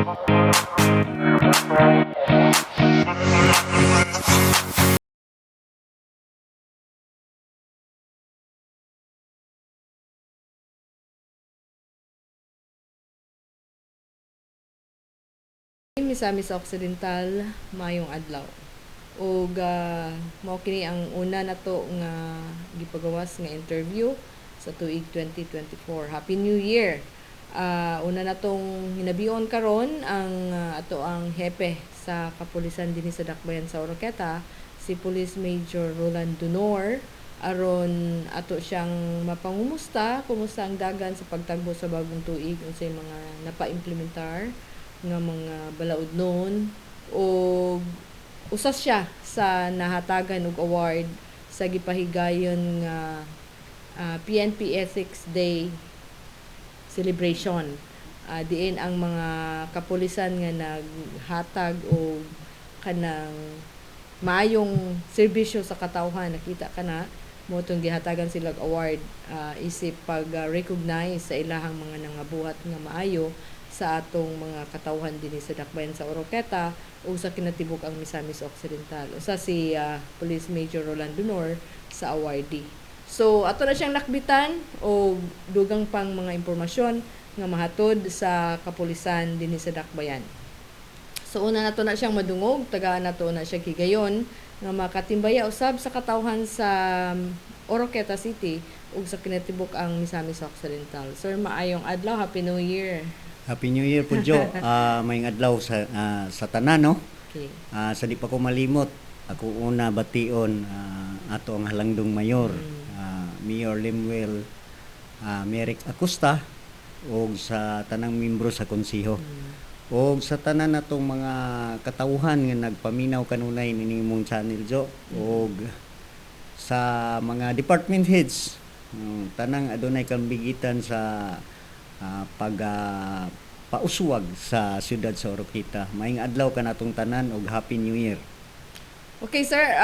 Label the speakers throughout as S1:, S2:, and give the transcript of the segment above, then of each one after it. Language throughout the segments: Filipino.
S1: Misamis Occidental mayong adlaw. Ug mao kini ang una nato nga gipagawas nga interview sa tuig 2024. Happy New Year. Una natong hinabion karon ang ato ang hepe sa kapulisan dinhi sa Dakbayan sa Oroqueta, si Police Major Roland Dunor, aron ato siyang mapangumusta kumusta ang dagan sa pagtagbo sa bagong tuig unsay mga napa-implementar nga mga balaod noon, o usas siya sa nahatagan og award sa gipahigayon nga PNP Ethics Day celebration. Diin ang mga kapulisan nga naghatag og kanang maayong serbisyo sa katawhan. Nakita ka na mo itong gihatagan sila award isip pag-recognize sa ilahang mga nangabuhat nga maayo sa atong mga katawhan dinhi sa Dakbayan sa Oroqueta o sa kinatibuk ang Misamis Occidental. Usa si Police Major Roland Dunor sa awardee. So ato na siyang lakbitan o dugang pang mga impormasyon nga mahatod sa kapulisan dinhi sa Dakbayan. So una nato na siyang madungog, tagaan nato na siya gigayon nga makatimbaya usab sa katawhan sa Oroqueta City ug sa kinatibuk ang Misamis Occidental. Sir, maayong adlaw, Happy New Year.
S2: Happy New Year po, Jo. Mayong adlaw sa tanan, no?
S1: Okay.
S2: Sa di pa ko malimot, ako una bation ato ang halangdong mayor, Mayor Lemuel Merrick Acosta, o sa tanang membro sa konseho. O sa tanan natong mga katawhan nga nagpaminaw kanunay ninimong channel, Jo. O sa mga department heads, tanang adunay kambigitan sa pauswag sa siyudad sa Oroqueta. Maayong adlaw ka natong tanan og Happy New Year.
S1: Okay, sir,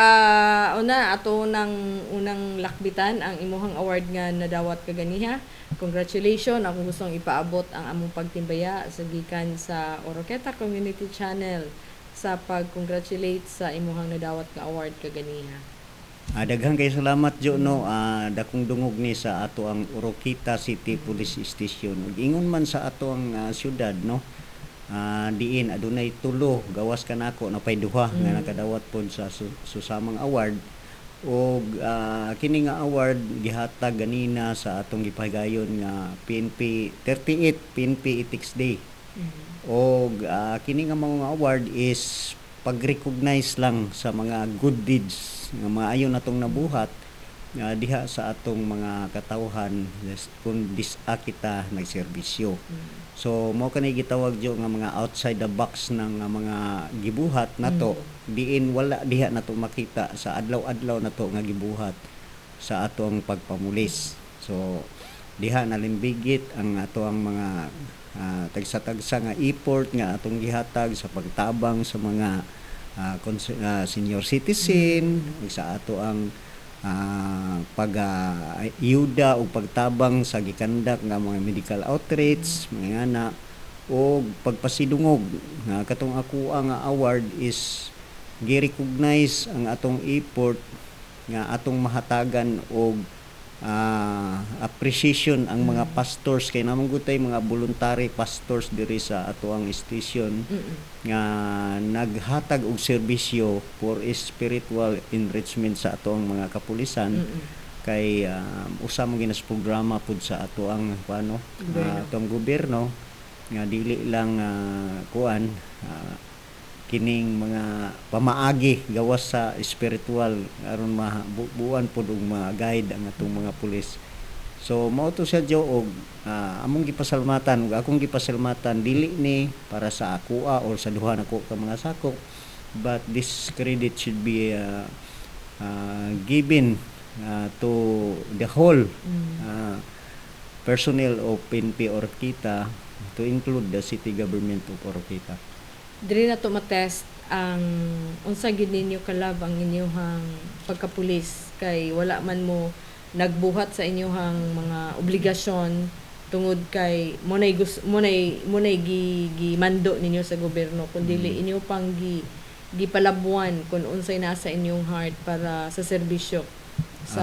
S1: una ato unang lakbitan ang imuhang award nga nadawat kaganiha. Congratulations, ako gustong ipaabot ang among pagtimbaya sa gikan sa Oroqueta Community Channel sa pag-congratulate sa imuhang nadawat nga award kaganiha.
S2: Daghang kay salamat, Jo, no. Dakong dungog ni sa ato ang Oroqueta City Police Station. Ug ingon man sa ato ang syudad, no. Diin adunay tulo gawas kanako na pay duha nga nakadawat pod sa susamang award. Og kini nga award gihatag ganina sa atong gipahigayon nga PNP 38 PNP Ethics Day. Og kini nga mga award is pag-recognize lang sa mga good deeds nga maayo natong nabuhat diha sa atong mga katawhan kung disa kita nagserbisyo. So mo kanay gitawag, Jo, nga mga outside the box ng mga gibuhat nato, diin wala diha nato makita sa adlaw-adlaw nato nga gibuhat sa atong pagpamulis. So diha nalimbigit ang ato ang mga tagsa-tagsa nga effort nga atong gihatag sa pagtabang sa mga senior citizen, sa ato ang pag-iyuda o pagtabang sa gikandak nga mga medical outreach, mga ana, o pagpasidungog. Katong ako ang award is gi-recognize ang atong effort nga atong mahatagan og appreciation ang mga pastors, kay namang gutay mga voluntary pastors diri sa ato ang station nga naghatag og serbisyo for spiritual enrichment sa ato ang mga kapulisan. Kay usa mo ginas programa pud sa ato ang atong gobyerno nga dili lang kuan kining mga pamaagi gawas sa spiritual aron mabuan pud og ma-guide ang atong mga pulis. So mao to siya, Jo, og among gipasalamatan ug akong gipasalamatan dili ni para sa akoa or sa duha nako ka mga sakop, but this credit should be given to the whole personnel of PNP Oroqueta, to include the city government of Oroqueta.
S1: Diri na to matest ang unsa gid ninyo kalab ang inyong pagkapulis, kay wala man mo nagbuhat sa inyong mga obligasyon tungod kay munay gimando ninyo sa gobyerno kun dili inyo pang gipalabuan kung unsay nasa inyong heart para sa serbisyo sa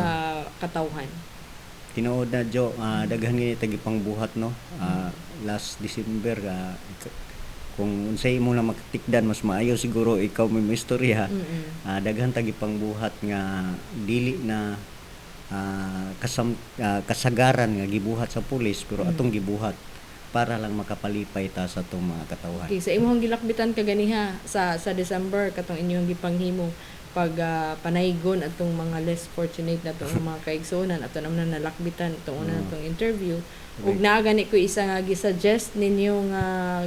S1: katawhan.
S2: Tinuod na Jo, daghan gini tagipang buhat no. Last December kung unsay mo na makatikdan mas maayo siguro ikaw may istorya. Daghan tagipang buhat nga dili na kasagaran nga gibuhat sa pulis pero atong gibuhat para lang makapalipay ta sa atong mga katawhan.
S1: Okay, sa imong gilakbitan kaganiha sa December katong inyong gipanghimo pag panaygon atong mga less fortunate na atong mga kaigsuonan ato naman nalakbitan itong una natong interview ug naa gani ko isa nga gi-suggest ninyo nga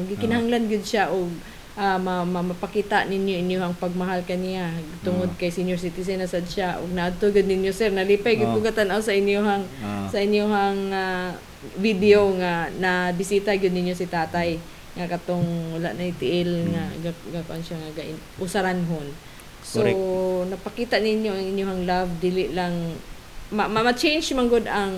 S1: gikinahanglan gyud siya og mapakita ninyo inyong pagmahal kaniya tungod kay senior citizen na sad siya ug naadto gud ninyo sir nalipay gud ko tan-aw sa inyong video nga na bisita gyud ninyo si tatay nga katong wala na itiil nga gakuan siya nga usaranhon. So
S2: Correct.
S1: napakita ninyo ang inyong love dili lang ma-change man gud ang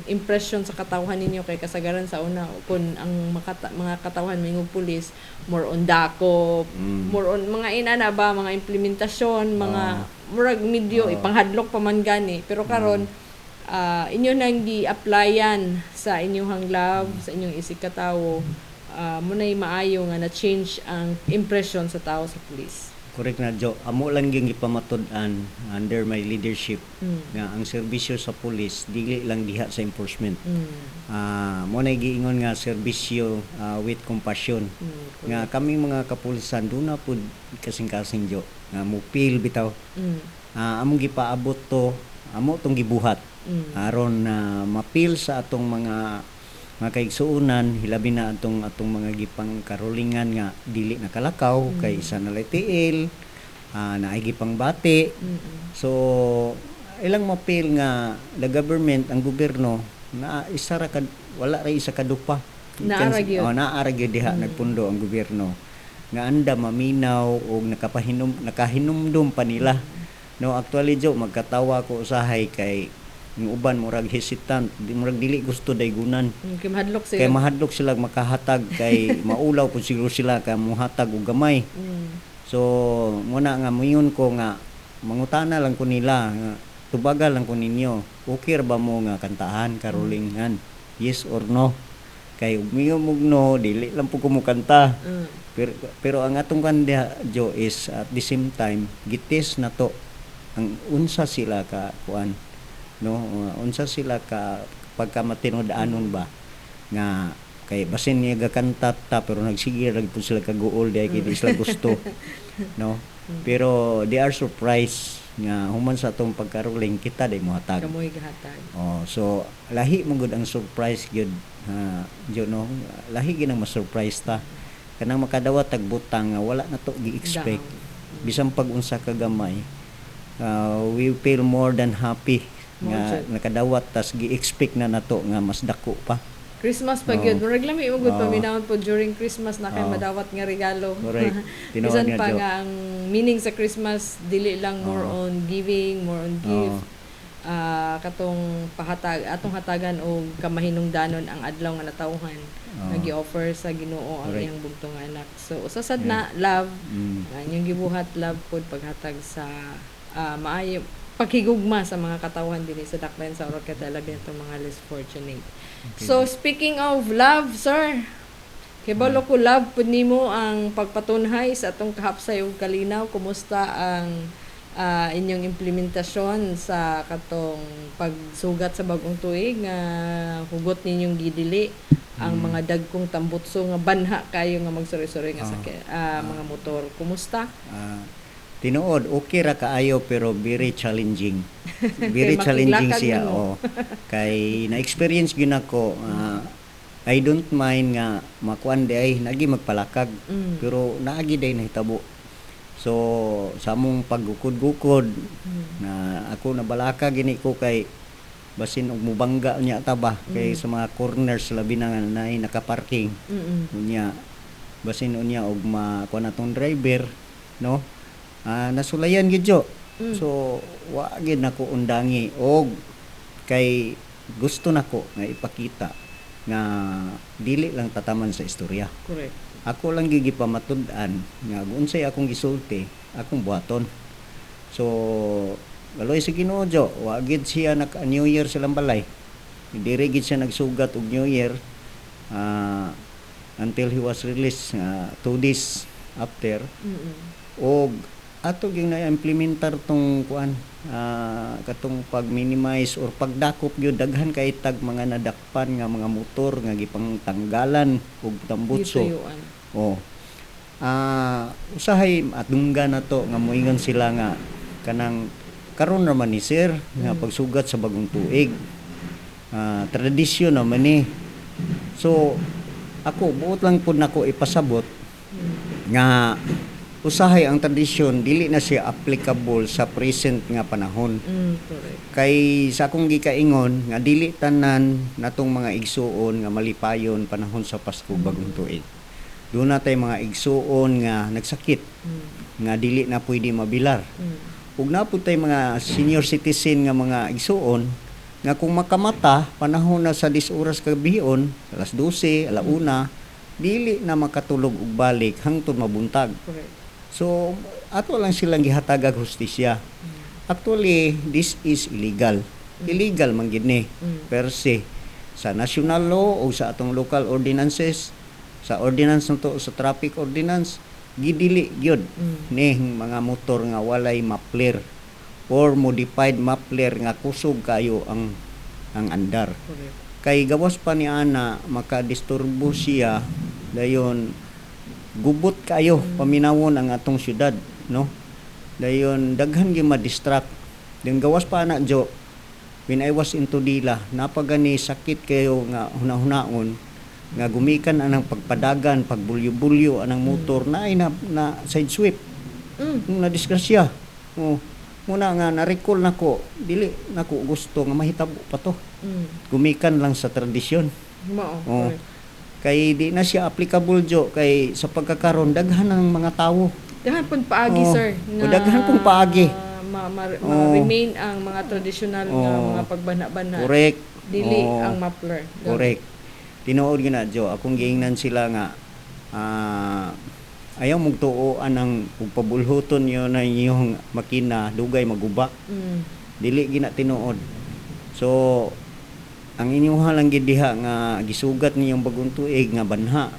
S1: impression sa katawhan ninyo kay kasagaran sa una kun ang mga katawhan mingog pulis more on dako more on mga inana ba mga implementasyon mga murag medyo ipanghadlok pa man gani pero karon inyo nang gi-applyan sa inyong love sa inyong isig katawo munay maayo nga na change ang impression sa tao sa pulis.
S2: Correct na Jo, amo lang yung ipamatud-an under my leadership nga ang serbisyo sa pulis dili lang diha sa enforcement. Mo na giingon nga serbisyo with compassion. Nga kami mga kapulisan do na pud kasing-kasing Jo nga mupil bitaw. Among gipaabot to, amo tong gibuhat. Aron na mapil sa atong mga kaigsuonan hilabi na atong mga gipang karolingan nga dili nakalakaw kay isa na litiil naay gipang bati so ilang mapil nga the government ang gobyerno na isa ra wala ra isa kadupa naaragyo diha nagpundo ang gobyerno nga anda maminaw og nakahinumdum pa nila no actually Jo magkatawa ko usahay kay yung uban murag hesitant murag dili gusto daygunan kay mahadlok sila makahatag kay maulaw pud siguro sila kay mohatag og gamay so muna nga moyon ko nga mangutana lang ko nila nga tubagal lang ko ninyo okay ba mo nga kantahan karolingan yes or no kay umiyo mugno dili lang pud ko mo kanta pero ang atong kanda Jo is at the same time gites na to ang unsa sila ka kuan no unsa sila ka pagkamatinud-anon ba nga kay basin niya gakanta ta pero nagsige ra pud sila kaguol di kay di sila gusto no pero they are surprised nga human sa atong pagkaruling kita day mohatag
S1: kamoy gahatag
S2: so lahi mo gud ang surprise gyud jo no lahi gyud ang ma-surprise ta kanang makadawat tag butang nga wala na to gi-expect bisan pag unsa ka gamay we feel more than happy nga nakadawat tas gi-expect na nato nga mas dako pa.
S1: Christmas pa gyud murag lami mo gud paminawon po during Christmas na kay madawat nga regalo.
S2: Correct.
S1: Bisan pa nga ang meaning sa Christmas dili lang more on giving, more on gift. Katong atong hatagan og kamahinungdanon ang adlaw nga natawhan nga gi-offer sa Ginoo ang iyang bugtong anak. So usasad na love nga inyong gibuhat love pod paghatag sa maayo paghigugma sa mga katawhan dinhi sa dakbayan sa Oroqueta labi natong mga less fortunate. Okay. So speaking of love, sir, kibalo ko love pud nimo ang pagpatunhay sa atong kahapsay ug kalinaw. Kumusta ang inyong implementasyon sa katong pagsugat sa bag-ong tuig nga hugot ninyong gidili ang mga dagkong tambutso nga banha kayo nga magsuri-suri nga mga motor. Kumusta?
S2: Tinuod, okay ra kaayo pero very challenging. Very challenging siya. Kay na-experience gyud nako. I don't mind nga makuan di ay nagi magpalakag. Pero naagi day nahitabo. So, sa among paggukod-gukod na ako nabalakag gini ko kay basin og mubangga niya ta ba kay sa mga corners labi na naay nakaparking. Unya basin unya og makuan atong driver, no? Nasulayan gid Jo. So wa gid nako undangi og kay gusto nako nga ipakita nga dili lang tataman sa istorya.
S1: Correct.
S2: Ako lang gigipamatud-an nga unsay akong gisulti, akong buhaton. So, galoy sa Ginoo Jo, wa gid siya New Year silang balay. Diri gid siya nagsugat og New Year until he was released 2 days after. Og ato gyud na implementar tong kuan katong pag-minimize or pagdakop gyud daghan kay tag mga nadakpan nga mga motor nga gipang tanggalan og tambutso.
S1: Gituyuan.
S2: Oh. Usahay atungga na to nga moingon sila nga kanang karon naman ni sir nga pagsugat sa bagong tuig. Tradisyon naman ni. So ako buot lang pud nako ipasabot nga usahay ang tradisyon dili na siya applicable sa present nga panahon.
S1: Correct.
S2: Kay sa akong gikaingon nga dili tanan natong mga igsuon nga malipayon panahon sa Pasko bagong tuig. Doon na tay mga igsuon nga nagsakit nga dili na pwede mabilar. Ug na po tay mga senior citizen nga mga igsuon nga kung makamata panahon na sa 10 oras kagabion, alas 12, alauna, dili na makatulog ug balik hangtod mabuntag.
S1: Correct.
S2: So, ato lang silang gihatagag hustisya. Actually, this is illegal. Illegal man gid ni per se sa national law o sa atong local ordinances, sa ordinance nato sa traffic ordinance, gidili gyud ni mga motor nga walay muffler or modified muffler nga kusog kayo ang andar.
S1: Correct.
S2: Kay gawas pa ni ana makadisturbo siya dayon gubot kayo paminawon ang atong syudad, no? Dayon daghan gyud ma-distract. Then gawas pa ana Jo, when I was into Dila, napagani sakit kayo nga hunahunahon nga gumikan anang pagpadagan, pagbulyo-bulyo anang motor na ay na side sweep. Na disgrasya. Muna nga na-recall nako, dili nako gusto nga mahitabo pa to. Gumikan lang sa tradisyon.
S1: Mao.
S2: Oh.
S1: Correct.
S2: Kay di na siya applicable Jo kay sa pagkakaron daghan ng mga tawo.
S1: Daghan pud paagi sir.
S2: O daghan pong paagi.
S1: Remain ang mga traditional nga mga pagbanha-banha.
S2: Correct.
S1: Dili ang muffler.
S2: Correct. Tinuod gyud na Jo, akong giingnan sila nga ayaw mong tuoan ang pagpabulhuton niyo na iyong makina dugay maguba. Dili gina tinuod. So ang inyuha lang gid diha nga gisugat niyong bagong tuig nga banha.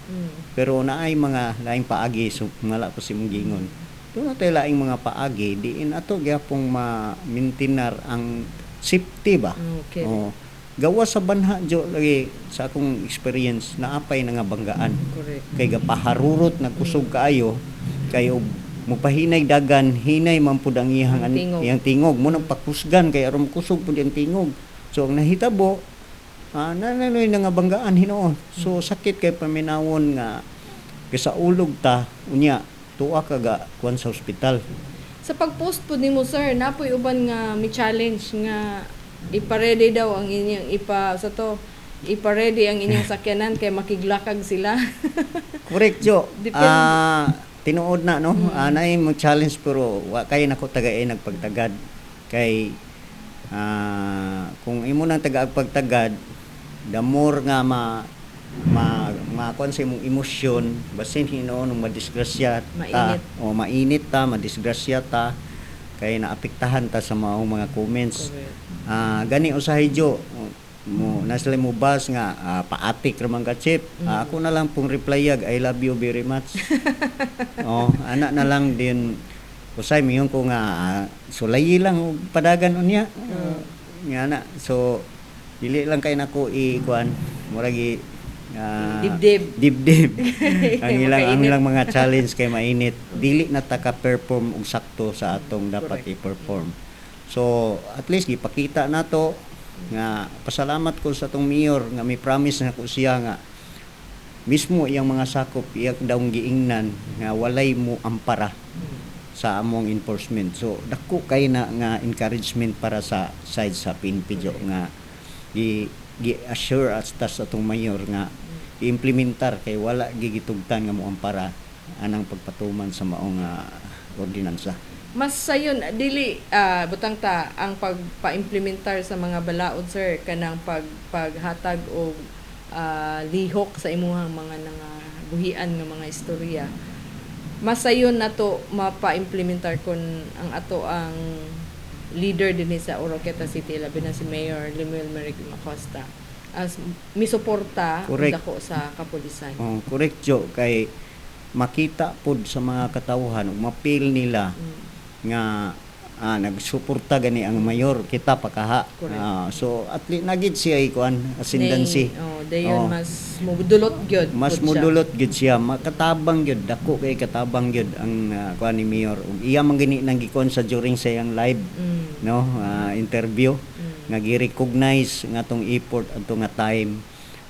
S2: Pero naay mga laing paagi so ngala ko si mong gingon. Doon natin laing mga paagi diin ato gyapong ma-maintainer ang safety ba.
S1: Okay.
S2: Gawas sa banha Jo lagi sa akong experience naapay na nga banggaan.
S1: Correct.
S2: Kay gapaharurot nagkusog kaayo kay mupahinay dagan hinay man pud ang iyang tingog mo nang pakusgan kay aron kusog pud ang tingog. So ang nahitabo nananoy na nga banggaan hinoon. So sakit kay paminawon nga kasaulog ta unya tuwa kaga kuan sa ospital.
S1: Sa pag-post po nimo sir, napoy uban nga mi challenge nga iparedy daw ang inyong iparedy ang inyong sakyanan kay makiglakag sila.
S2: Correct Jo.
S1: Depende.
S2: Tinuod na no. Nay mo challenge pero wa kay nako tagay nagpagtagad kay kung imo nang tagaag pagtagad the more nga kuan sa imong emosyon basin hinoon madisgrasya ta mainit ta madisgrasya ta kay naapektahan ta sa mga comments. Gani usahay Jo mo nasle mo bas nga paatik ra man ka chip. Ako na lang pong replyag I love you very much. Ana na lang din usay miyon ko nga sulayi lang og padagan unya. Nga na so dili lang kay nako ikuan murag dibdib ang ilang mga challenge kay mainit dili na ta ka perform og sakto sa atong dapat i-perform. So at least gipakita nato nga pasalamat ko sa atong mayor nga may promise na ko siya nga mismo iyang mga sakop iyak daw giingnan nga walay mo ampara sa among enforcement. So dako kay na nga encouragement para sa side sa PNP Jo nga gi-assure us tas atong mayor nga i-implementar kay wala gigitugtan nga mo ampara anang pagpatuman sa maong ordinansa.
S1: Mas sayon dili butang ta ang pagpa-implementar sa mga balaod sir kanang paghatag og lihok sa imuhang mga buhian nga mga istorya. Masayon nato mapa-implementar kun ang ato ang leader dinhi sa Oroqueta City, labi na si Mayor Lemuel Marikina Acosta, as misuporta
S2: Correct.
S1: dako sa kapulisan.
S2: Oh, correct Jo, kay makita pod sa mga katawhan ug mapil nila nga nagsuporta gani ang mayor kita pakaha.
S1: Correct.
S2: So at least nagid siya ikuan ascendancy.
S1: Dayon
S2: Oh.
S1: mas mudulot gyud.
S2: Mas
S1: pud siya.
S2: modulot gid siya, makatabang gyud, dako kay katabang gyud ang kuan ni mayor. Ug iya man gani nang gikon sa during sa iyang live no interview nga gi-recognize nga tong effort adto nga time.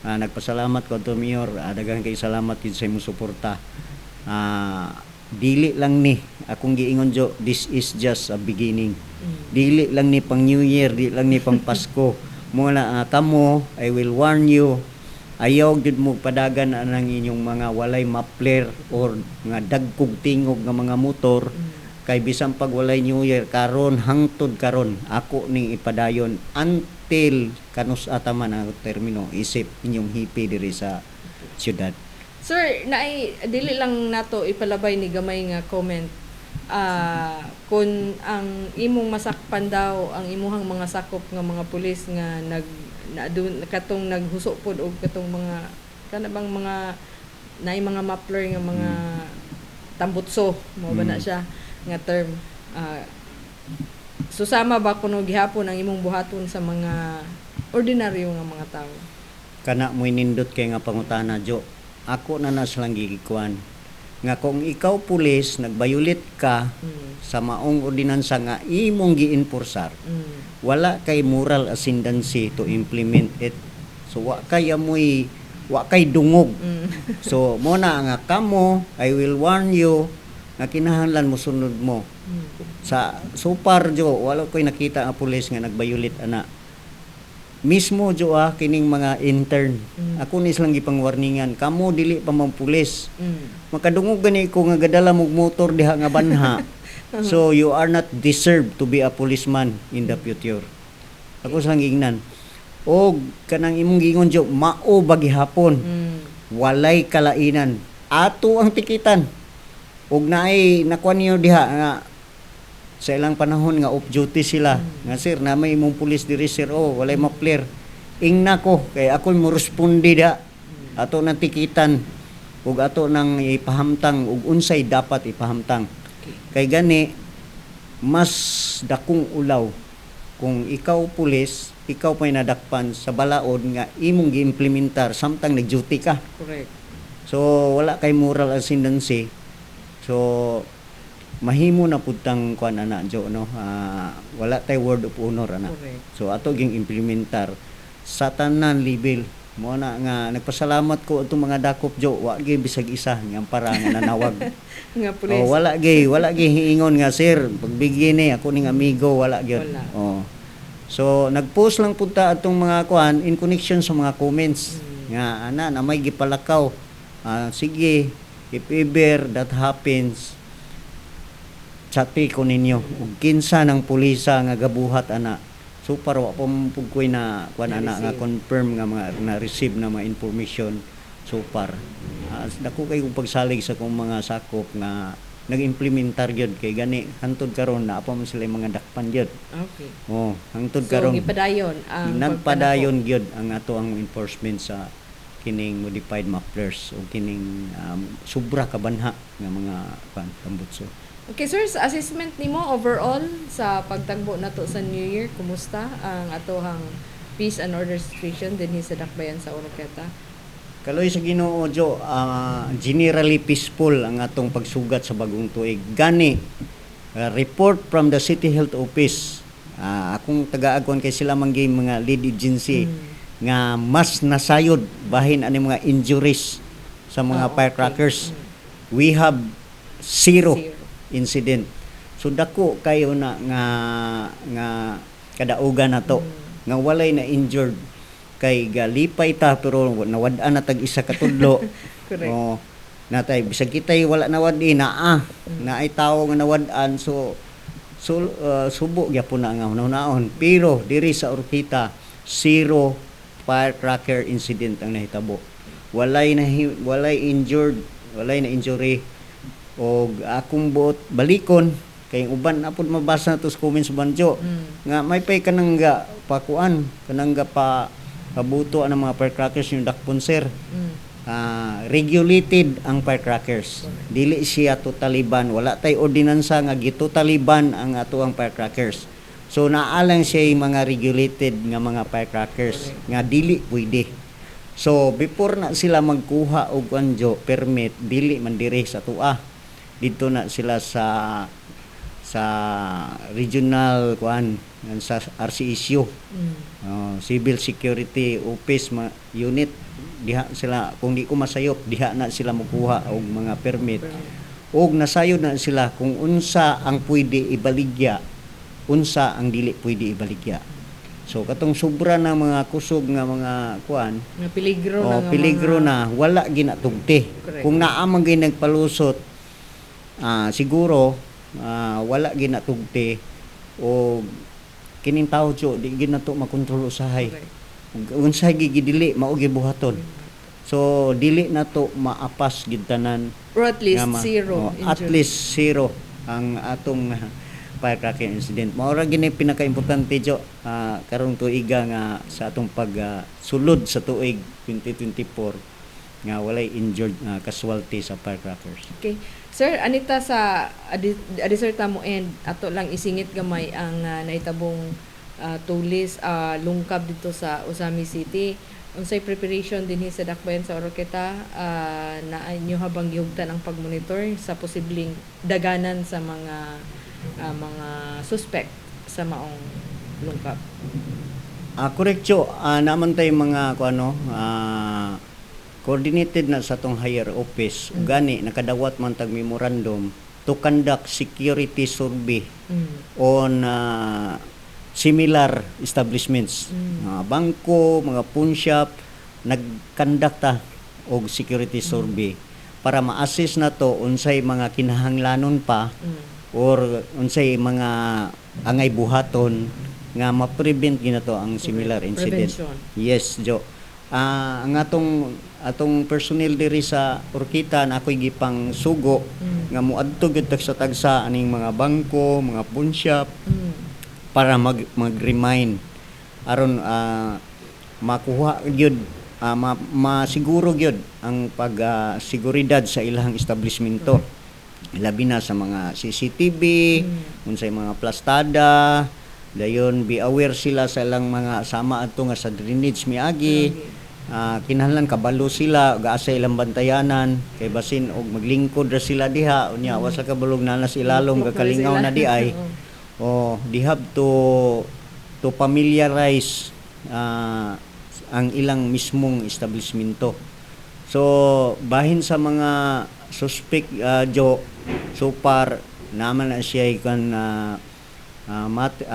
S2: Nagpasalamat ko to mayor, daghang kay salamat gid sa imong suporta. Dili lang ni akong giingon Jo, this is just a beginning. Dili lang ni pang New Year, dili lang ni pang Pasko. Muna kamo, I will warn you, ayaw gid mo padagan ang inyong mga walay muffler or nga dagkog tingog nga mga motor. Kay bisan pag walay New Year karon hangtod karon ako ning ipadayon until kanus ataman ang termino isip inyong hipi diri sa syudad.
S1: Sir, dili lang nato ipalabay ni gamay nga comment. Kung ang imong masakpan daw ang imuhang mga sakop nga mga pulis nga katong naghuso pod og katong mga kanabang mga naay mga muffler nga mga tambutso mo ba na siya nga term. Susama ba kuno gihapon ang imong buhaton sa mga ordinaryo nga mga tao?
S2: Kana mo nindot kay nga pangutana Jo. Ako na silang gigikuan nga kung ikaw pulis nagbayulit ka sa maong ordinansa nga imong gienforsar, wala kay moral ascendancy to implement it. So wa kay dungog. So mo na nga kamo, I will warn you nga kinahanglan mo sunod mo. Sa super Jo, wala ko'y nakita ang pulis nga nagbayulit ana. Mismo Jo kining mga intern. Ako ni silang gipangwarningan, kamo dili pa man pulis. Makadungog gani ko nga gadala mog motor diha nga banha. So you are not deserved to be a policeman in the future. Ako silang gingnan. Og kanang imong gingon Jo, mao bagi hapon. Walay kalainan. Ato ang tikitan. Og naay nakuan niyo diha nga sa ilang panahon nga off duty sila nga sir na may imong pulis diri sir walay muffler ingna ko kay ako mo responde da ato nang tikitan ug ato nang ipahamtang ug unsay dapat ipahamtang kay gani mas dakong ulaw kung ikaw pulis ikaw pa'y nadakpan sa balaod nga imong giimplementar samtang nag-duty ka.
S1: Correct.
S2: So wala kay moral ascendancy. So mahimo na putang kuan ana Jo no. Wala tay word of honor ana.
S1: Correct.
S2: So ato ging implementar sa tanan level mo na nga nagpasalamat ko atong mga dakop Jo wa gyud bisag isa nga para nga nanawag.
S1: Nga pulis.
S2: wala gyud hiingon nga sir pagbigyan ni ako ning amigo wala gyud.
S1: Wala.
S2: So nagpost lang punta atong mga kuan in connection sa mga comments nga ana na may gipalakaw. Sige if ever that happens chati ko ninyo ug kinsa ng pulisa nga gabuhat ana so para wa pa pugkoy na kuan ana nga confirm nga mga na receive na mga information so far dako kay kong pagsalig sa kong mga sakop nga nag-implementar gyud kay gani hantod karon na pa man sila mga dakpan gyud.
S1: Okay.
S2: Hangtod
S1: So
S2: karon
S1: gipadayon ang
S2: nagpadayon gyud ang ato ang enforcement sa kining modified mufflers o kining sobra kabanha nga mga tambutso.
S1: Okay sir, sa assessment nimo overall sa pagtagbo nato sa New Year, kumusta ang atohang peace and order situation dinhi sa Dakbayan sa Oroqueta?
S2: Kaloy sa Ginoo Jo, generally peaceful ang atong pagsugat sa bagong tuig. Gani report from the City Health Office. Akong taga-agwan kay sila manggay mga lead agency nga mas nasayod bahin ani mga injuries sa mga firecrackers. We have zero incident. So dako kayo na nga kadaugan nato nga walay na injured kay galipay ta pero nawad-an na tag isa ka tudlo.
S1: Correct.
S2: Natay bisag kitay wala nawad-i naay tawo nga nawad-an so subo gyapon na nga naon pero diri sa Oroqueta zero firecracker incident ang nahitabo. Walay injured, walay na injury, o akong buot balikon kay uban na pud mabasa na to sa comments banjo nga may pay kanang ga pakuan kanang ga pa pabuto ang mga firecrackers yung dakpon sir. Regulated ang firecrackers, dili siya totally ban, wala tay ordinansa nga gitotally ban ang ato ang firecrackers. So naalang siya yung mga regulated nga mga firecrackers nga dili pwede. So before na sila magkuha og anjo permit dili man diri sa tua, dito na sila sa regional kuan sa RCSU, Civil Security Office unit, diha sila kung di ko masayop diha na sila magkuha og mga permit og nasayod na sila kung unsa ang pwede ibaligya, unsa ang dili pwede ibaligya. So katong sobra na mga kusog nga mga kuan
S1: nga peligro
S2: peligro na wala ginatugti. Kung naa man gyud nagpalusot siguro wala ginatugti o kining tawo jo di ginato makontrol usahay. Unsay gigidili mao gibuhaton. So dili na to maapas gid tanan,
S1: or at least
S2: nga
S1: zero
S2: at least zero ang atong firecracker incident. Mao ra gini pinakaimportante jo karong tuiga nga sa atong sulod sa tuig 2024 nga walay injured casualty sa firecrackers.
S1: Okay. Sir, anita sa adisert mo end ato lang isingit gamay ang naitabong tulis lungkab dito sa Usami City. Unsay preparation dinhi sa dakbayan sa Oroqueta na inyo habang gihugtan ang pagmonitor sa posibleng daganan sa mga suspect sa maong lungkab?
S2: Correctyo, naman tayo mga coordinated na sa tong higher office. Gani nakadawat man tag memorandum to conduct security survey on similar establishments, mga bangko, mga pawn shop, nagkandakta og security survey para ma-assess na to unsay mga kinahanglanon pa or unsay mga angay buhaton nga ma-prevent ginato ang similar incident.
S1: Prevention.
S2: Yes, Jo. Ang atong personnel diri sa Oroqueta na ako'y gipang sugo nga muadto gyud sa tagsa aning mga bangko, mga pawn shop para mag-remind aron makuha gyud masiguro gyud ang seguridad sa ilang establishmento. Labi na sa mga CCTV, unsay mga plastada, dayon be aware sila sa ilang mga sama adto nga sa drainage miagi. Kinahanglan kabalo sila gaasa ilang bantayanan kay basin og maglingkod ra sila diha unya wa sa kabalog na sa ilalom gakalingaw na di ay they have to familiarize ang ilang mismong establishmento. So bahin sa mga suspect Jo, so far naman na siya kan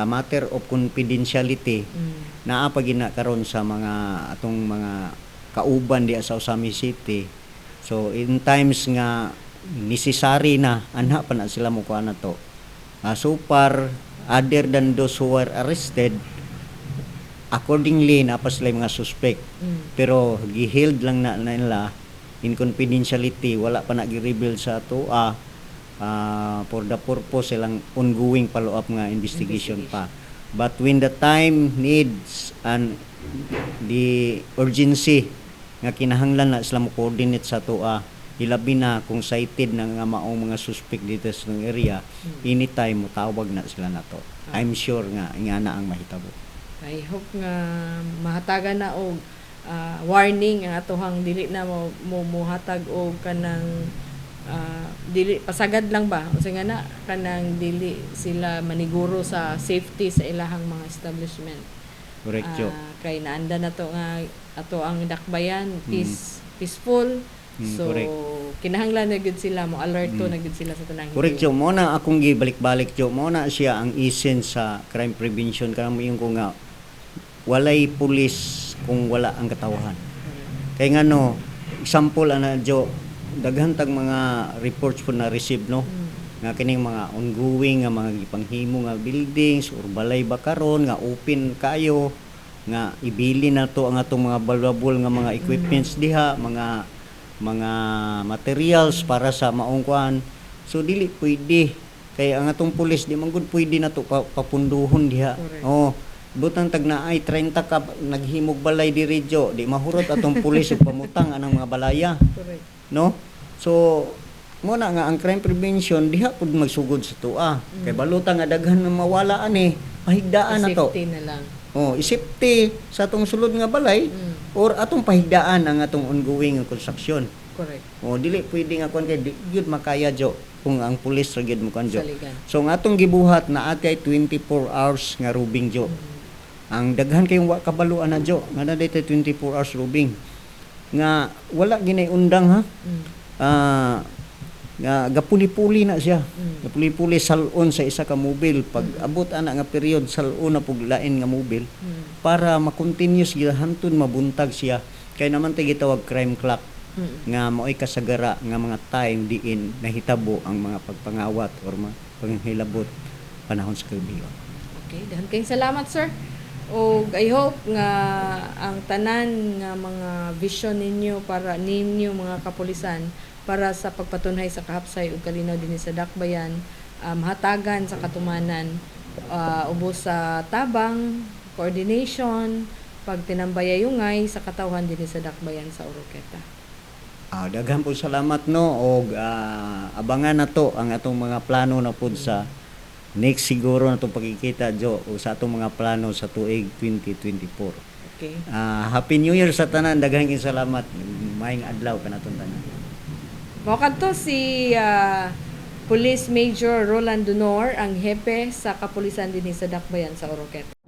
S2: matter of confidentiality naa pa gina karon sa mga atong mga kauban diya sa Usami City. So in times nga necessary na anha pa na sila mo kuha na to. So far other than those who were arrested, accordingly na pa sila mga suspect pero giheld lang na nila in confidentiality, wala pa na gi-reveal sa to for the purpose silang ongoing follow-up nga investigation pa. But when the time needs and the urgency nga kinahanglan na sila mo coordinate sa to ilabi na kung cited na nga maong mga suspect dito sa area, anytime mo tawag na sila na to. I'm sure nga ingana ang mahitabo.
S1: I hope nga mahatagan na og warning ang atohang dili na mo muhatag og kanang dili pasagad lang ba usa nga na kanang dili sila maniguro sa safety sa ilahang mga establishment.
S2: Correcto.
S1: Kay naanda na to nga ato ang dakbayan peaceful. So
S2: correct.
S1: kinahanglan na gud sila mo alerto na gud sila sa tanang.
S2: Correcto mo na akong gibalik-balik Jo, mo na siya ang essence sa crime prevention kanang mo yung ko nga walay pulis kung wala ang katawahan. Kay ngano example ana Jo, daghan tag mga reports po na receive no nga kining mga ongoing nga mga gipanghimo nga buildings or balay ba karon nga open kayo nga ibili na to ang atong mga valuable nga mga equipments diha, mga materials para sa maong kuan. So dili pwede kay ang atong pulis di man gud pwede na to papunduhon diha.
S1: Correct.
S2: Oh, butang tag naay 30 ka naghimog balay diri jo, di mahurot atong pulis og pamutang anang mga balaya,
S1: Correct.
S2: no? So mo na nga ang crime prevention diha pud magsugod sa tua. Kay baluta nga daghan na mawala ani, pahigdaan na to.
S1: Safety na lang.
S2: Oh, isipti sa atong sulod nga balay or atong pahigdaan ang atong ongoing nga construction.
S1: Correct.
S2: Oh, dili pwede nga kon kay di gyud makaya jo kung ang pulis ra gyud mo kan jo.
S1: Saligan.
S2: So ang atong gibuhat na atay 24 hours nga rubing jo. Ang daghan kayong wa kabaluan na jo nga na daytoy 24 hours rubing. Nga wala ginay undang ha. Nga gapuli-puli na siya. Gapuli-puli salon sa isa ka mobil pag abot ana nga period salon na pug lain nga mobil para ma-continuous gyud hantod mabuntag siya kay naman tay gitawag crime clock nga mao'y kasagara nga mga time diin nahitabo ang mga pagpangawat or panghilabot panahon sa kirbiyo.
S1: Okay, dahan kayong salamat, sir. O I hope nga ang tanan nga mga vision ninyo para ninyo mga kapulisan para sa pagpatunhay sa kahapsay ug kalinaw dinhi sa Dakbayan, hatagan sa katumanan, ubos sa tabang, coordination, pagtinambayayungay sa katawhan dinhi sa Dakbayan sa Oroqueta.
S2: Daghan po salamat no og abangan na to ang atong mga plano na pud sa next siguro na itong pagkikita jo o sa atong mga plano sa tuig 2024.
S1: Okay.
S2: Happy New Year sa tanan, daghang salamat. Maayong adlaw kanatong tanan.
S1: Mao kadto si Police Major Roland Donor ang hepe sa kapulisan dinhi sa Dakbayan sa Oroqueta.